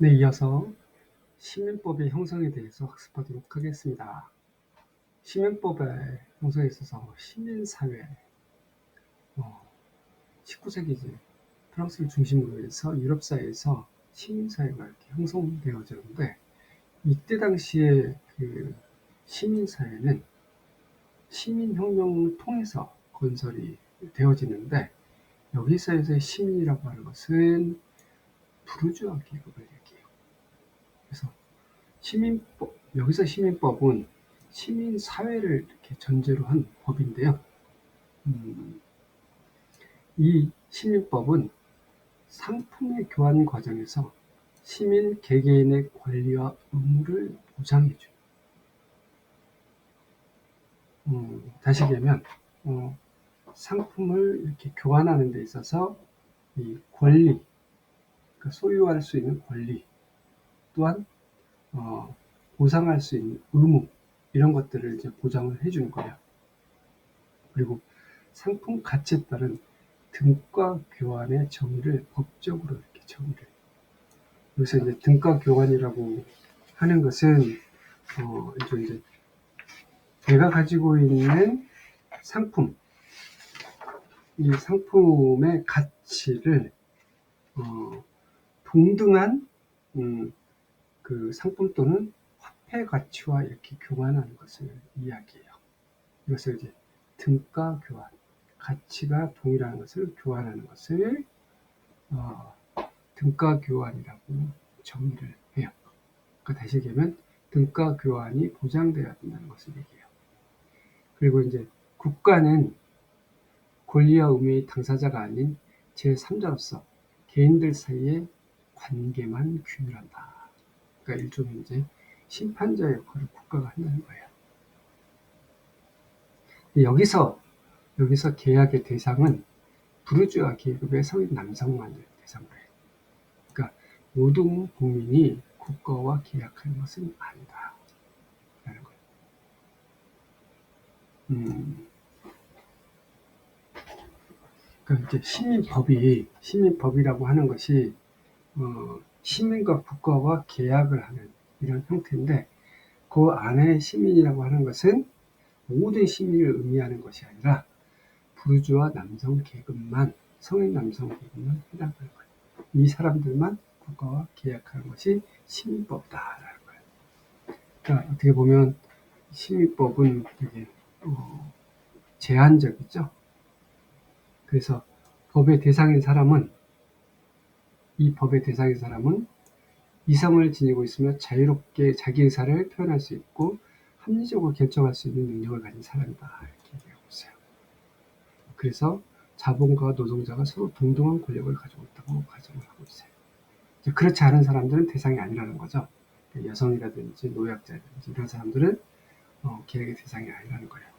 네, 이어서 시민법의 형성에 대해서 학습하도록 하겠습니다. 시민법의 형성에 있어서 시민사회, 19세기지 프랑스를 중심으로 해서 유럽 사회에서 시민사회가 이렇게 형성되어졌는데, 이때 당시에 그 시민사회는 시민혁명을 통해서 건설이 되어지는데, 여기서의 시민이라고 하는 것은 부르주아 계급을 얘기해요. 그래서 여기서 시민법은 시민사회를 이렇게 전제로 한 법인데요. 이 시민법은 상품의 교환 과정에서 시민 개개인의 권리와 의무를 보장해줘요. 다시 얘기하면, 상품을 이렇게 교환하는 데 있어서 이 권리, 그러니까 소유할 수 있는 권리, 또한 보상할 수 있는 의무, 이런 것들을 이제 보장을 해주는 거예요. 그리고 상품 가치에 따른 등가 교환의 정의를 법적으로 이렇게 정의를 해요. 여기서 이제 등가 교환이라고 하는 것은 이제 내가 가지고 있는 상품, 이 상품의 가치를 동등한 그 상품 또는 화폐 가치와 이렇게 교환하는 것을 이야기해요. 이것을 이제 등가 교환, 가치가 동일한 것을 교환하는 것을 등가 교환이라고 정의를 해요. 그러니까 다시 얘기하면 등가 교환이 보장되어야 된다는 것을 얘기해요. 그리고 이제 국가는 권리와 의무의 당사자가 아닌 제3자로서 개인들 사이의 관계만 규율한다. 그러니까 일종의 이제 심판자 역할을 국가가 한다는 거예요. 여기서 계약의 대상은 부르주아 계급의 성인 남성만을 대상으로 해요. 그러니까 모든 국민이 국가와 계약하는 것은 아니다. 라는 거예요. 그러니까 이제 시민법이라고 하는 것이 시민과 국가와 계약을 하는 이런 형태인데, 그 안에 시민이라고 하는 것은 모든 시민을 의미하는 것이 아니라 부르주아 남성 계급만, 성인 남성 계급만 해당하는 거예요. 이 사람들만 국가와 계약하는 것이 시민법이다라는 거예요. 그러니까 어떻게 보면 시민법은 되게 제한적이죠. 그래서 이 법의 대상인 사람은 이성을 지니고 있으며 자유롭게 자기 의사를 표현할 수 있고 합리적으로 결정할 수 있는 능력을 가진 사람이다, 이렇게 얘기하고 있어요. 그래서 자본가와 노동자가 서로 동등한 권력을 가지고 있다고 가정을 하고 있어요. 그렇지 않은 사람들은 대상이 아니라는 거죠. 여성이라든지 노약자라든지 이런 사람들은 계약의 대상이 아니라는 거예요.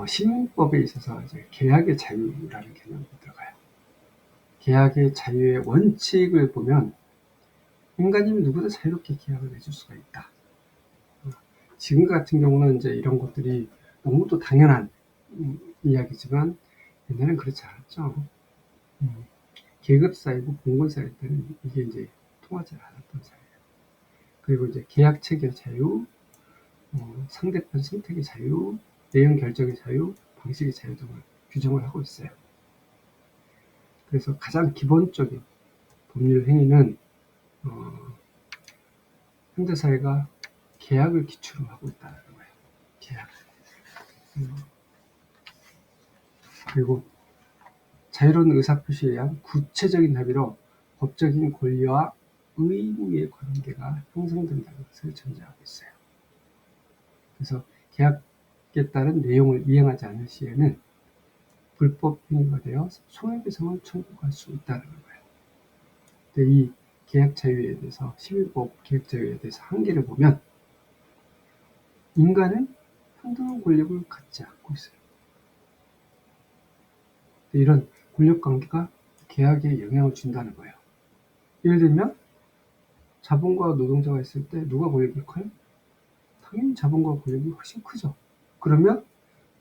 시민법에 있어서 이제 계약의 자유라는 개념이 들어가요. 계약의 자유의 원칙을 보면 인간이면 누구나 자유롭게 계약을 맺을 수가 있다. 지금 같은 경우는 이제 이런 것들이 너무도 당연한 이야기지만 옛날엔 그렇지 않았죠. 계급 사회고 공건 사회 때는 이게 이제 통하지 않았던 사회예요. 그리고 이제 계약 체결 자유, 상대편 선택의 자유, 내용 결정의 자유, 방식의 자유 등을 규정을 하고 있어요. 그래서 가장 기본적인 법률 행위는 현대사회가 계약을 기초로 하고 있다는 거예요. 계약. 그리고 자유로운 의사표시에 의한 구체적인 합의로 법적인 권리와 의무의 관계가 형성된다는 것을 전제하고 있어요. 그래서 계약에 따른 내용을 이행하지 않을 시에는 불법 행위가 되어 손해배상을 청구할 수 있다는 거예요. 근데 이 계약 자유에 대해서, 시민법 계약 자유에 대해서 한계를 보면 인간은 평등한 권력을 갖지 않고 있어요. 이런 권력관계가 계약에 영향을 준다는 거예요. 예를 들면 자본과 노동자가 있을 때 누가 권력이 커요? 당연히 자본가 권력이 훨씬 크죠. 그러면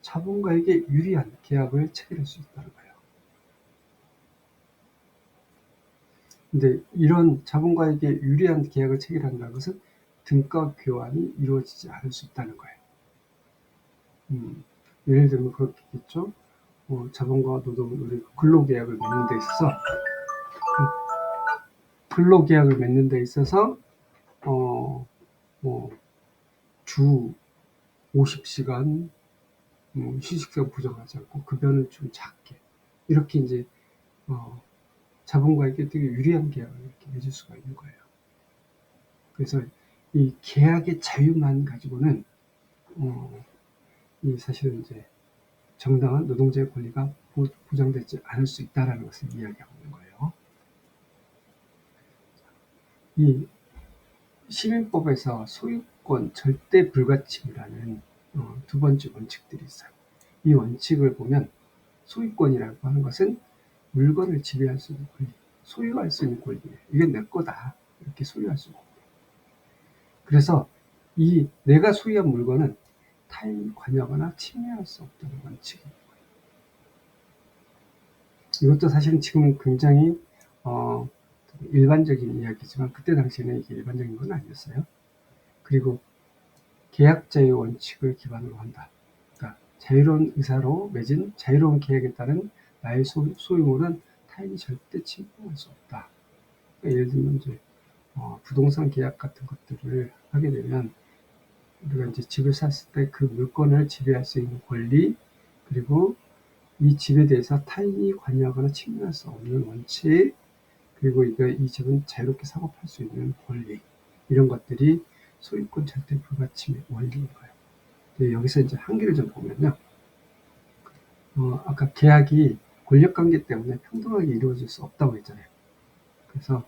자본가에게 유리한 계약을 체결할 수 있다는 거예요. 근데 이런 자본가에게 유리한 계약을 체결한다는 것은 등가 교환이 이루어지지 않을 수 있다는 거예요. 예를 들면 그렇겠죠. 자본가와 노동은 우리 근로계약을 맺는 데 있어서 근로계약을 맺는 데 있어서 주 50시간 휴식시간 부정하지 않고 급여는 좀 작게 이렇게 이제 자본가에게 되게 유리한 계약을 이렇게 맺을 수가 있는 거예요. 그래서 이 계약의 자유만 가지고는 이 사실은 이제 정당한 노동자의 권리가 보장되지 않을 수 있다라는 것을 이야기하고 있는 거예요. 이 시민법에서 소유권 절대 불가침이라는 두 번째 원칙들이 있어요. 이 원칙을 보면 소유권이라고 하는 것은 물건을 지배할 수 있는 권리, 소유할 수 있는 권리예요. 이게 내 거다. 이렇게 소유할 수 있는 권리. 그래서 이 내가 소유한 물건은 타인이 관여하거나 침해할 수 없다는 원칙입니다. 이것도 사실은 지금은 굉장히 일반적인 이야기지만 그때 당시에는 이게 일반적인 건 아니었어요. 그리고 계약자의 원칙을 기반으로 한다. 그러니까 자유로운 의사로 맺은 자유로운 계약에 따른 나의 소유물은 타인이 절대 침범할 수 없다. 그러니까 예를 들면 이제 부동산 계약 같은 것들을 하게 되면 우리가 이제 집을 샀을 때 그 물건을 지배할 수 있는 권리, 그리고 이 집에 대해서 타인이 관여하거나 침해할 수 없는 원칙, 그리고 이 집은 자유롭게 사고팔 수 있는 권리, 이런 것들이 소유권 절대 불가침의 원리인 거예요. 여기서 이제 한계를 좀 보면요. 아까 계약이 권력관계 때문에 평등하게 이루어질 수 없다고 했잖아요. 그래서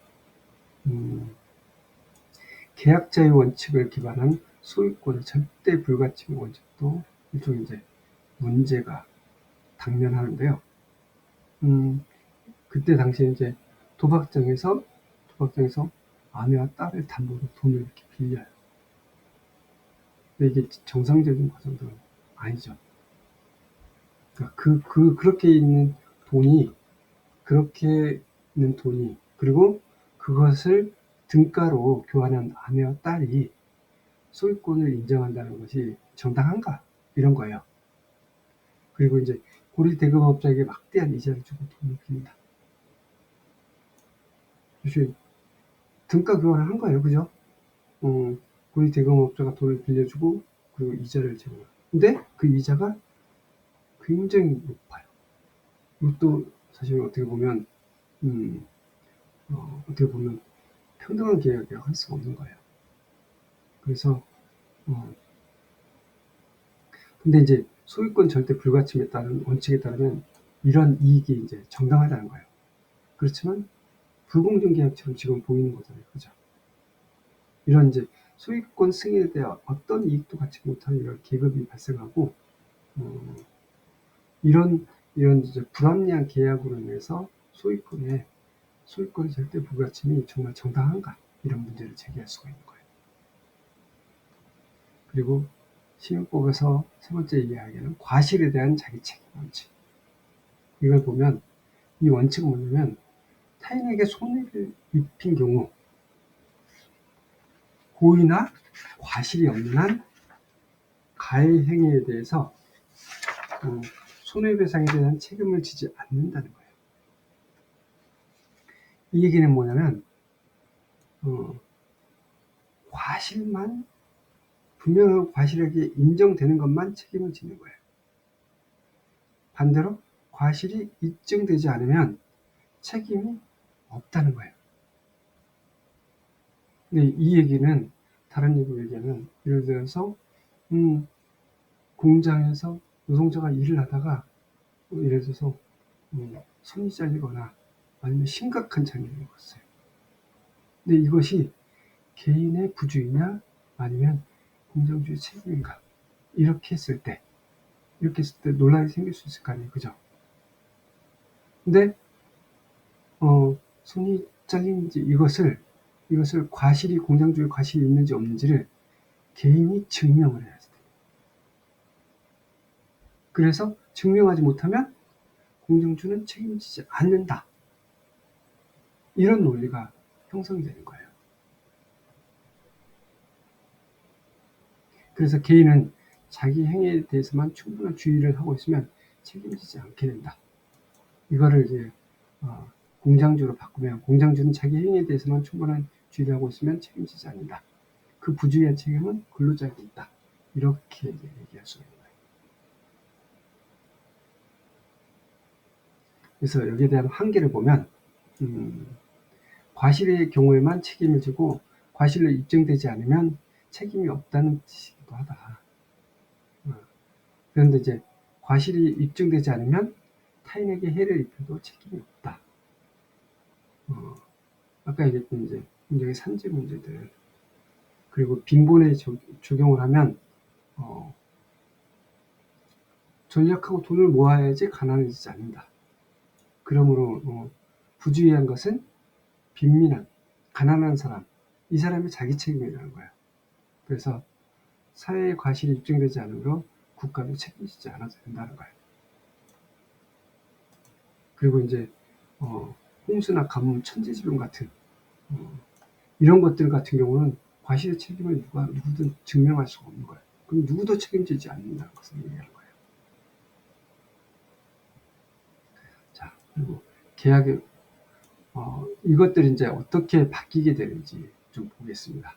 계약자의 원칙을 기반한 소유권의 절대 불가침의 원칙도 일종의 이제 문제가 당면하는데요. 그때 당시에 이제 도박장에서 아내와 딸을 담보로 돈을 이렇게 빌려요. 근데 이게 정상적인 과정들은 아니죠. 그러니까 그렇게 있는 돈이, 그리고 그것을 등가로 교환한 아내와 딸이 소유권을 인정한다는 것이 정당한가? 이런 거예요. 그리고 이제 고리 대금업자에게 막대한 이자를 주고 돈을 빈다. 사실 등가 교환을 한 거예요, 그죠? 고리 대금업자가 돈을 빌려주고 그리고 이자를 제공해요. 근데 그 이자가 굉장히 높아요. 이것도 사실 어떻게 보면 평등한 계약이라고 할 수가 없는 거예요. 그래서 근데 이제 소유권 절대 불가침에 따른 원칙에 따르면 이런 이익이 이제 정당하다는 거예요. 그렇지만 불공정 계약처럼 지금 보이는 거잖아요, 그죠? 이런 이제 소유권 승인에 대한 어떤 이익도 갖지 못하는 이런 계급이 발생하고 이런 이제 불합리한 계약으로 인해서 소유권의 절대 불가침이 정말 정당한가, 이런 문제를 제기할 수가 있는 거예요. 그리고 시민법에서 세 번째 이야기는 과실에 대한 자기 책임 원칙. 이걸 보면 이 원칙은 뭐냐면 타인에게 손해를 입힌 경우 고의나 과실이 없는 한 가해 행위에 대해서 손해배상에 대한 책임을 지지 않는다는 거예요. 이 얘기는 뭐냐면 과실만, 분명한 과실에게 인정되는 것만 책임을 지는 거예요. 반대로 과실이 입증되지 않으면 책임이 없다는 거예요. 근데 이 얘기는, 다른 얘기로 얘기하면 예를 들어서 공장에서 노동자가 일을 하다가 예를 들어서 손이 잘리거나 아니면 심각한 장애를 입었어요. 근데 이것이 개인의 부주의냐 아니면 공정주의 책임인가, 이렇게 했을 때 논란이 생길 수 있을 거 아니에요, 그죠? 근데 손이 잘린지 이것을 과실이, 공정주의 과실이 있는지 없는지를 개인이 증명을 해야 돼요. 그래서 증명하지 못하면 공정주는 책임지지 않는다. 이런 논리가 형성이 되는 거예요. 그래서 개인은 자기 행위에 대해서만 충분한 주의를 하고 있으면 책임지지 않게 된다. 이거를 이제 공장주로 바꾸면, 공장주는 자기 행위에 대해서만 충분한 주의를 하고 있으면 책임지지 않는다. 그 부주의한 책임은 근로자에게 있다. 이렇게 이제 얘기할 수가 있는 거예요. 그래서 여기에 대한 한계를 보면 과실의 경우에만 책임을 지고 과실로 입증되지 않으면 책임이 없다는 뜻이기도 하다. 그런데 이제 과실이 입증되지 않으면 타인에게 해를 입혀도 책임이 없다. 아까 얘기했던 이제 굉장히 산재 문제들, 그리고 빈곤에 적용을 하면 전략하고 돈을 모아야지 가난해지지 않는다. 그러므로 부주의한 것은 빈민한, 가난한 사람, 이 사람이 자기 책임이라는 거예요. 그래서 사회의 과실이 입증되지 않으므로 국가도 책임지지 않아도 된다는 거예요. 그리고 이제 홍수나 가뭄, 천재지변 같은 이런 것들 같은 경우는 과실의 책임을 누구든 증명할 수가 없는 거예요. 그럼 누구도 책임지지 않는다는 것을 얘기하는 거예요. 자, 그리고 계약의 이것들이 이제 어떻게 바뀌게 되는지 좀 보겠습니다.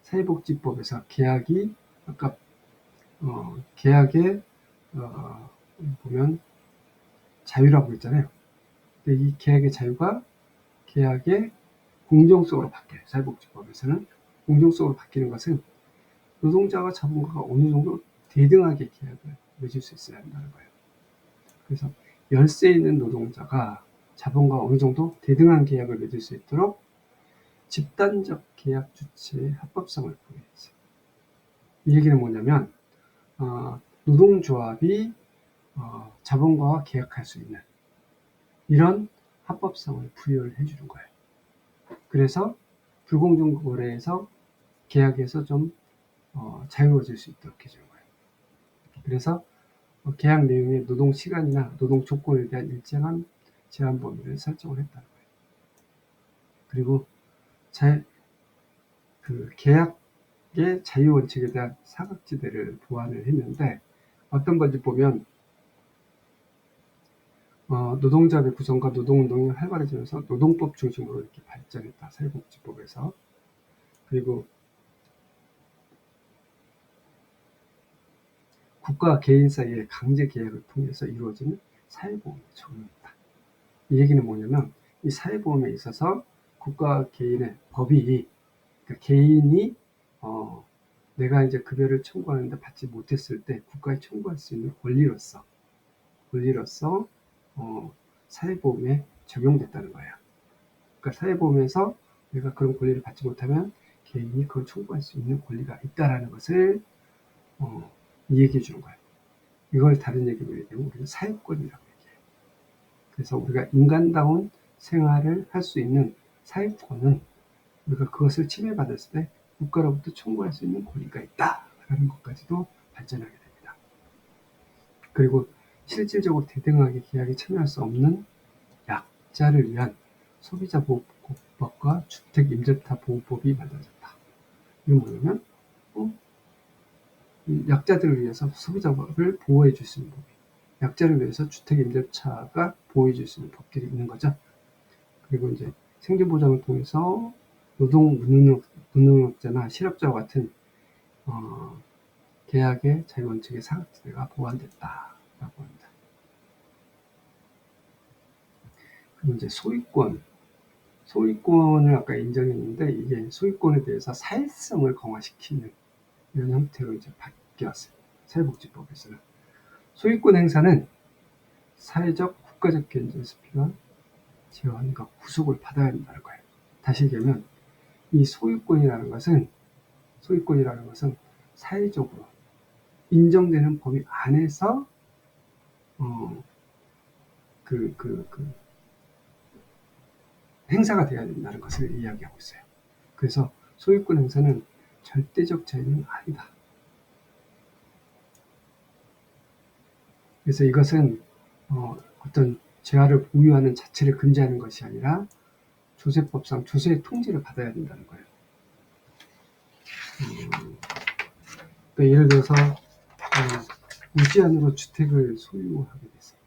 사회복지법에서 계약이 아까 계약에 보면 자유라고 했잖아요. 근데 이 계약의 자유가 계약의 공정성으로 바뀌어요. 사회복지법에서는 공정성으로 바뀌는 것은 노동자와 자본가가 어느 정도 대등하게 계약을 맺을 수 있어야 한다는 거예요. 그래서 열세 있는 노동자가 자본가와 어느 정도 대등한 계약을 맺을 수 있도록 집단적 계약 주체의 합법성을 부여했어요. 이 얘기는 뭐냐면 노동조합이 자본가와 계약할 수 있는 이런 합법성을 부여를 해주는 거예요. 그래서 불공정 거래에서 계약에서 좀 자유로워질 수 있도록 해주는 거예요. 그래서 계약 내용의 노동 시간이나 노동 조건에 대한 일정한 제한 범위를 설정을 했다는 거예요. 그리고 계약의 자유 원칙에 대한 사각지대를 보완을 했는데 어떤 건지 보면 노동자의 구성과 노동운동이 활발해지면서 노동법 중심으로 이렇게 발전했다. 사회복지법에서. 그리고 국가와 개인 사이의 강제 계약을 통해서 이루어지는 사회보험에 적용했다. 이 얘기는 뭐냐면 이 사회보험에 있어서 국가와 개인의 법이, 그러니까 개인이 내가 이제 급여를 청구하는데 받지 못했을 때 국가에 청구할 수 있는 권리로서 사회보험에 적용됐다는 거예요. 그러니까 사회보험에서 내가 그런 권리를 받지 못하면 개인이 그걸 청구할 수 있는 권리가 있다라는 것을 이야기해 주는 거예요. 이걸 다른 얘기로 얘기하면 우리는 사회권이라고 얘기해요. 그래서 우리가 인간다운 생활을 할 수 있는 사회권은 우리가 그것을 침해받았을 때 국가로부터 청구할 수 있는 권리가 있다라는 것까지도 발전하게 됩니다. 그리고 실질적으로 대등하게 계약에 참여할 수 없는 약자를 위한 소비자보호법과 주택임대차보호법이 만들어졌다. 이건 뭐냐면 약자들을 위해서 소비자를 보호해 줄 수 있는 법이, 약자를 위해서 주택임대차가 보호해 줄 수 있는 법들이 있는 거죠. 그리고 이제 생존보장을 통해서 노동 무능력자나 실업자와 같은 계약의 자유원칙의 사각지대가 보완됐다라고 합니다. 그리고 이제 소유권을 아까 인정했는데 이게 소유권에 대해서 사회성을 강화시키는 이런 형태로 이제 바뀌었어요. 사회복지법에서는 소유권 행사는 사회적 국가적 견제에서 필요한 제한과 구속을 받아야 한다는 거예요. 다시 얘기하면 이 소유권이라는 것은 사회적으로 인정되는 범위 안에서 행사가 되어야 된다는 것을 이야기하고 있어요. 그래서 소유권 행사는 절대적 자유는 아니다. 그래서 이것은 어떤 재화를 보유하는 자체를 금지하는 것이 아니라 조세법상 조세의 통제를 받아야 된다는 거예요. 그러니까 예를 들어서 무제한으로 주택을 소유하게 됐어요.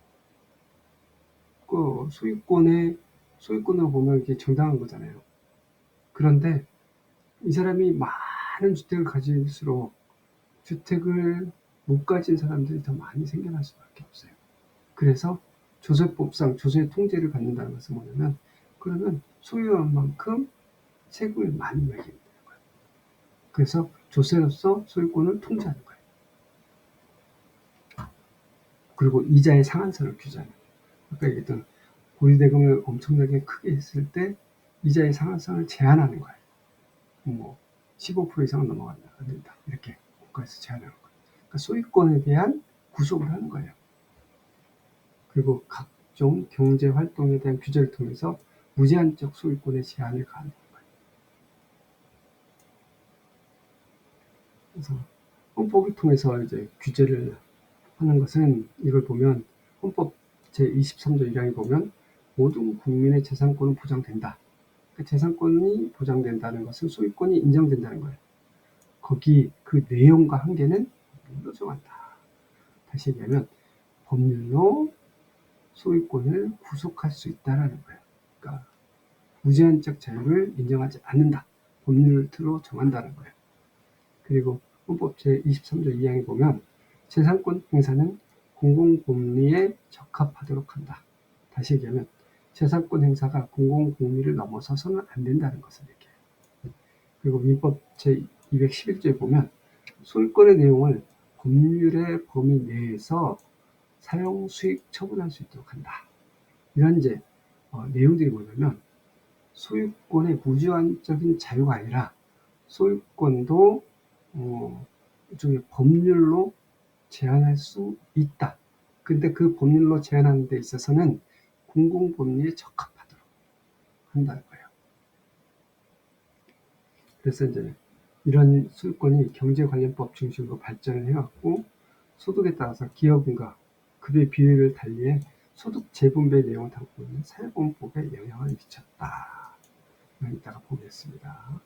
그 소유권으로 보면 이게 정당한 거잖아요. 그런데 이 사람이 많은 주택을 가질수록 주택을 못 가진 사람들이 더 많이 생겨날 수밖에 없어요. 그래서 조세법상 조세의 통제를 받는다는 것은 뭐냐면, 그러면 소유한 만큼 세금을 많이 매기게 되는 거예요. 그래서 조세로서 소유권을 통제하는 거예요. 그리고 이자의 상한선을 규제하는 거예요. 아까 얘기했던 고리대금을 엄청나게 크게 했을 때 이자의 상한선을 제한하는 거예요. 뭐 15% 이상은 넘어간다, 안 된다, 이렇게 국가에서 제한하는 거예요. 그러니까 소유권에 대한 구속을 하는 거예요. 그리고 각종 경제 활동에 대한 규제를 통해서 무제한적 소유권의 제한을 가하는 거예요. 그래서 헌법을 통해서 이제 규제를 하는 것은, 이걸 보면 헌법 제23조 1항에 보면 모든 국민의 재산권은 보장된다. 그러니까 재산권이 보장된다는 것은 소유권이 인정된다는 거예요. 거기 그 내용과 한계는 법률로 정한다. 다시 얘기하면 법률로 소유권을 구속할 수 있다는 거예요. 그러니까 무제한적 자유를 인정하지 않는다. 법률로 정한다는 거예요. 그리고 헌법 제23조 2항에 보면 재산권 행사는 공공복리에 적합하도록 한다. 다시 얘기하면 재산권 행사가 공공복리를 넘어서서는 안 된다는 것을 얘기해요. 그리고 민법 제211조에 보면 소유권의 내용을 법률의 범위 내에서 사용, 수익, 처분할 수 있도록 한다. 이런 이제 내용들이 뭐냐면, 소유권의 무제한적인 자유가 아니라 소유권도 일종의 법률로 제한할 수 있다. 근데 그 법률로 제한하는 데 있어서는 공공법리에 적합하도록 한다는 거예요. 그래서 이제 이런 소유권이 경제관련법 중심으로 발전을 해왔고, 소득에 따라서 기업인과 급의 비율을 달리해 소득 재분배 내용을 담고 있는 사회보험법에 영향을 미쳤다. 이따가 보겠습니다.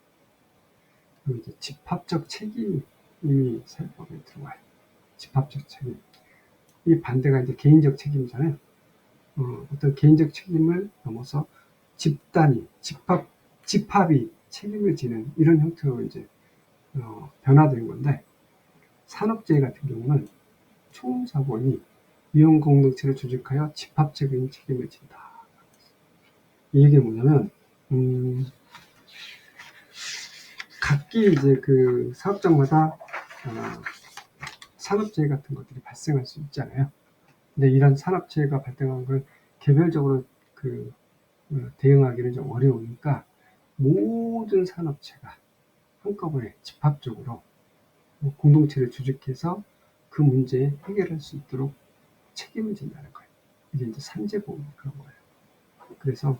그리고 이제 집합적 책임이 사회법에 들어와요. 집합적 책임. 이 반대가 이제 개인적 책임이잖아요. 어떤 개인적 책임을 넘어서 집단이, 집합이 책임을 지는 이런 형태로 이제 변화된 건데, 산업재해 같은 경우는 총자본이 위험 공동체를 조직하여 집합적인 책임을 진다. 이 얘기가 뭐냐면, 각기 이제 그 사업장마다 산업재해 같은 것들이 발생할 수 있잖아요. 근데 이런 산업재해가 발생한 걸 개별적으로 대응하기는 좀 어려우니까 모든 산업체가 한꺼번에 집합적으로 공동체를 조직해서 그 문제에 해결할 수 있도록 책임을 진다는 거예요. 이게 이제 산재보험 그런 거예요. 그래서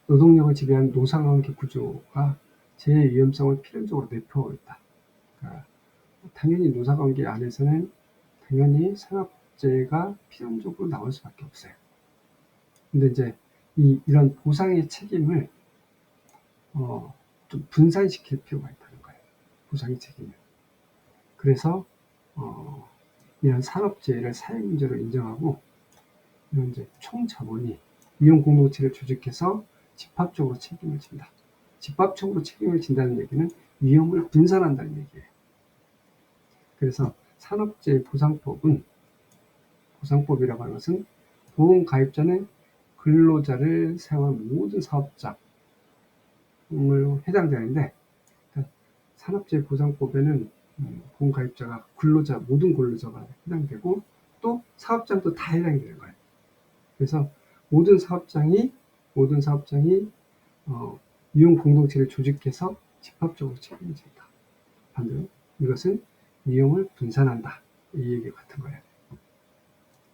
노동력을 지배하는 노사관계 구조가 재해 위험성을 필연적으로 내포하고 있다. 그러니까 당연히 노사관계 안에서는 당연히 산업재해가 필연적으로 나올 수밖에 없어요. 근데 이제 이런 보상의 책임을 좀 분산시킬 필요가 있다는 거예요. 보상의 책임을. 그래서 이런 산업재해를 사회문제로 인정하고, 이런 이제 총자본이 위험 공동체를 조직해서 집합적으로 책임을 진다. 집합적으로 책임을 진다는 얘기는 위험을 분산한다는 얘기예요. 그래서 산업재해 보상법이라고 하는 것은 보험 가입자는 근로자를 사용한 모든 사업장을 해당되는데, 산업재해 보상법에는 보험 가입자가 모든 근로자가 해당되고, 또 사업장도 다 해당이 되는 거예요. 그래서 모든 사업장이 이용 공동체를 조직해서 집합적으로 책임을 진다. 반대로 이것은 위험을 분산한다. 이 얘기 같은 거예요.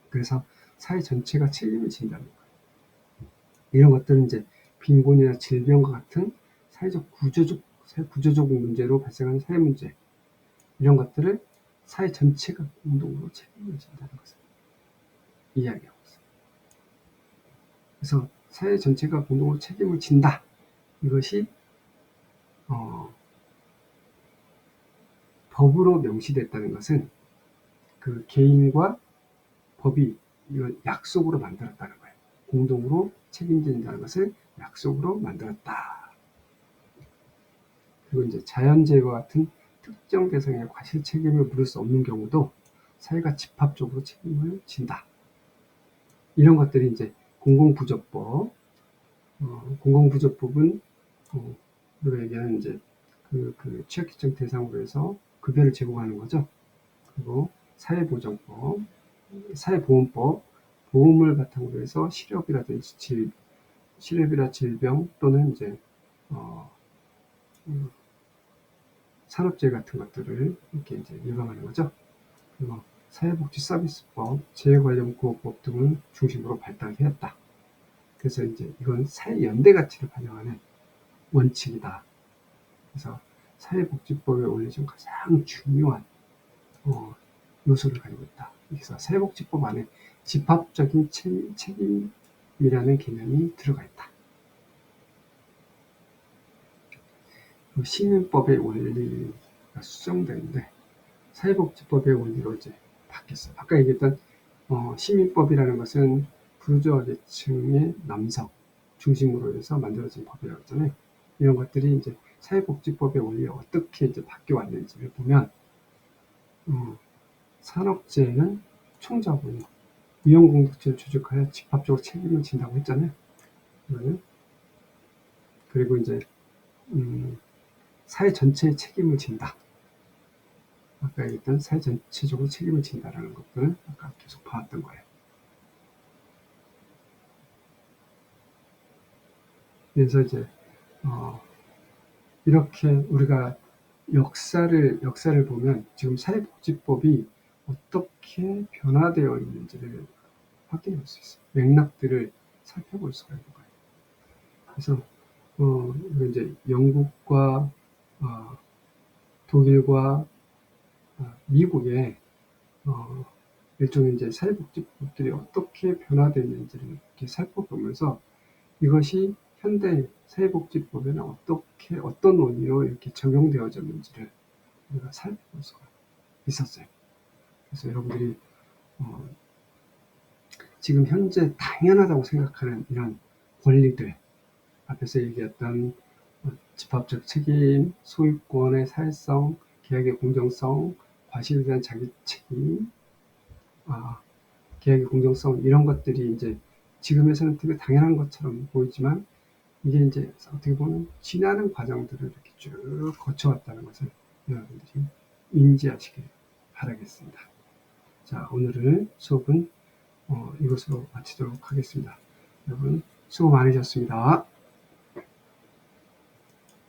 그래서 사회 전체가 책임을 진다는 거예요. 이런 것들은 이제 빈곤이나 질병과 같은 사회적 구조적 문제로 발생하는 사회 문제, 이런 것들을 사회 전체가 공동으로 책임을 진다는 것을 이야기하고 있습니다. 그래서 사회 전체가 공동으로 책임을 진다. 이것이 법으로 명시됐다는 것은 그 개인과 법이 이걸 약속으로 만들었다는 거예요. 공동으로 책임진다는 것을 약속으로 만들었다. 그리고 이제 자연재해와 같은 특정 대상의 과실 책임을 물을 수 없는 경우도 사회가 집합적으로 책임을 진다. 이런 것들이 이제 공공부조법, 공공부조법은 우리가 얘기하는 이제 그 취약계층 대상으로 해서 급여를 제공하는 거죠. 그리고 사회보장법, 사회보험법, 보험을 바탕으로 해서 실업이라든지 실업이나 질병 또는 이제 산업재해 같은 것들을 이렇게 이제 예방하는 거죠. 그리고 사회복지서비스법, 재해관련구호법 등을 중심으로 발달하였다. 그래서 이제 이건 사회 연대 가치를 반영하는 원칙이다. 그래서 사회복지법의 원리 중 가장 중요한 요소를 가지고 있다. 그래서 사회복지법 안에 집합적인 책임이라는 개념이 들어가 있다. 시민법의 원리가 수정되는데 사회복지법의 원리로 이제 바뀌었어요. 아까 얘기했던 시민법이라는 것은 부르주아 계층의 남성 중심으로 해서 만들어진 법이라고 했잖아요. 이런 것들이 이제 사회복지법의 원리가 어떻게 이제 바뀌어 왔는지를 보면 산업재해는 총자본이 위험공동체를 조직하여 집합적으로 책임을 진다고 했잖아요. 그리고 이제 사회 전체의 책임을 진다. 아까 얘기했던 사회 전체적으로 책임을 진다라는 것들을 아까 계속 봐왔던 거예요. 그래서 이제 이렇게 우리가 역사를 보면 지금 사회복지법이 어떻게 변화되어 있는지를 확인할 수 있어요. 맥락들을 살펴볼 수가 있는 거예요. 그래서 이제 영국과 독일과 미국의 일종의 이제 사회복지법들이 어떻게 변화됐는지를 이렇게 살펴보면서 이것이 현대 사회복지법에는 어떤 원리로 이렇게 적용되어졌는지를 우리가 살펴볼 수가 있었어요. 그래서 여러분들이 지금 현재 당연하다고 생각하는 이런 권리들, 앞에서 얘기했던 집합적 책임, 소유권의 사회성, 계약의 공정성, 과실에 대한 자기 책임, 계약의 공정성 이런 것들이 이제 지금에서는 되게 당연한 것처럼 보이지만 이게 이제 어떻게 보면 지나는 과정들을 이렇게 쭉 거쳐왔다는 것을 여러분들이 인지하시길 바라겠습니다. 자, 오늘의 수업은 이것으로 마치도록 하겠습니다. 여러분 수고 많으셨습니다.